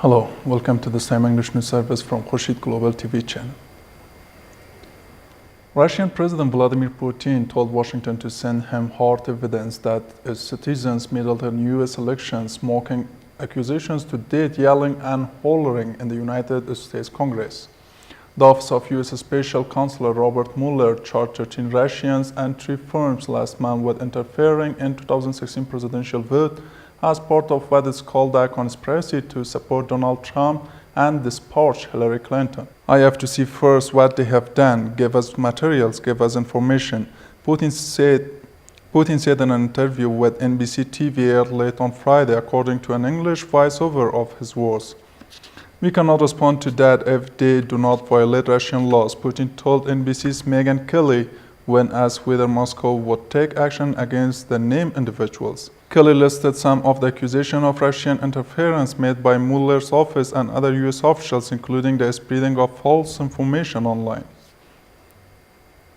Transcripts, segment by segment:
Hello, welcome to the same English news service from KHURSHID Global TV channel. Russian President Vladimir Putin told Washington to send him hard evidence that its citizens meddled in U.S. elections, mocking accusations to date, yelling and hollering in the United States Congress. The Office of U.S. Special Counselor Robert Mueller charged 13 Russians and 3 firms last month with interfering in 2016 presidential vote as part of what is called a conspiracy to support Donald Trump and disparage Hillary Clinton. I have to see first what they have done, give us materials, give us information, Putin said in an interview with NBC TV aired late on Friday, according to an English voiceover of his words. We cannot respond to that if they do not violate Russian laws, Putin told NBC's Megyn Kelly when asked whether Moscow would take action against the named individuals. Kelly listed some of the accusations of Russian interference made by Mueller's office and other U.S. officials, including the spreading of false information online.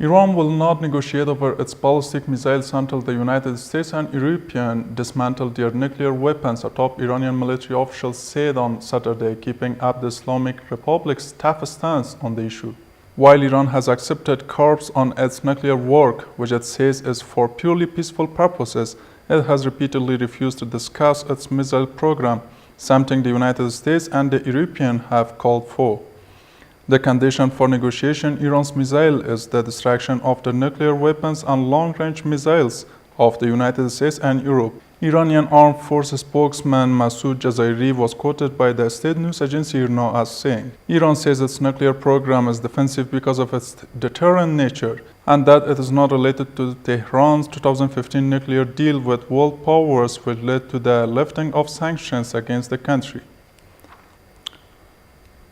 Iran will not negotiate over its ballistic missiles until the United States and Europeans dismantle their nuclear weapons, a top Iranian military official said on Saturday, keeping up the Islamic Republic's tough stance on the issue. While Iran has accepted curbs on its nuclear work, which it says is for purely peaceful purposes, it has repeatedly refused to discuss its missile program, something the United States and the Europeans have called for. The condition for negotiation Iran's missile is the destruction of the nuclear weapons and long-range missiles of the United States and Europe. Iranian Armed Forces spokesman Masoud Jazairi was quoted by the state news agency IRNA as saying, Iran says its nuclear program is defensive because of its deterrent nature and that it is not related to Tehran's 2015 nuclear deal with world powers which led to the lifting of sanctions against the country.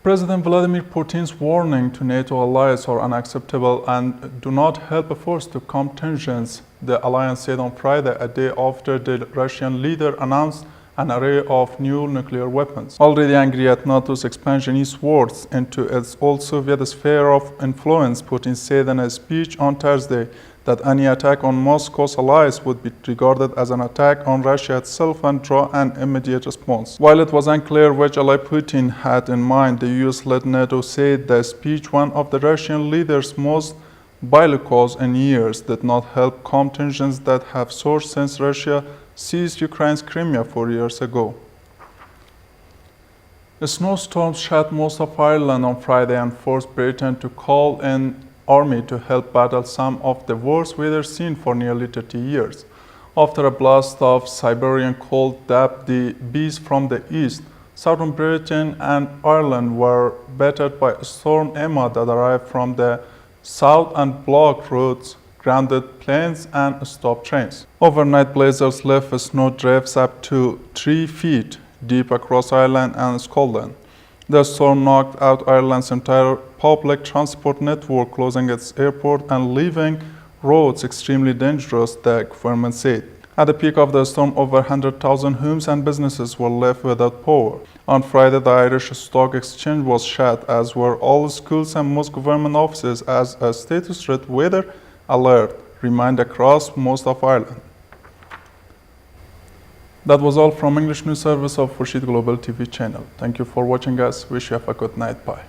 President Vladimir Putin's warning to NATO allies are unacceptable and do not help efforts to calm tensions, the alliance said on Friday, a day after the Russian leader announced an array of new nuclear weapons. Already angry at NATO's expansion eastwards into its old Soviet sphere of influence, Putin said in a speech on Thursday that any attack on Moscow's allies would be regarded as an attack on Russia itself and draw an immediate response. While it was unclear which ally Putin had in mind, the US-led NATO said the speech, one of the Russian leader's most bellicose in years, did not help calm tensions that have soared since Russia seized Ukraine's Crimea 4 years ago. A snowstorm shut most of Ireland on Friday and forced Britain to call in army to help battle some of the worst weather seen for nearly 30 years. After a blast of Siberian cold damped the breeze from the east, southern Britain and Ireland were battered by Storm Emma that arrived from the south and blocked roads, grounded planes and stopped trains. Overnight blizzards left snow drifts up to 3 feet deep across Ireland and Scotland. The storm knocked out Ireland's entire public transport network, closing its airport and leaving roads extremely dangerous, the government said. At the peak of the storm, over 100,000 homes and businesses were left without power. On Friday, the Irish Stock Exchange was shut, as were all schools and most government offices, as a status red weather alert remained across most of Ireland. That was all from English News Service of KHURSHID Global TV channel. Thank you for watching us. Wish you have a good night. Bye.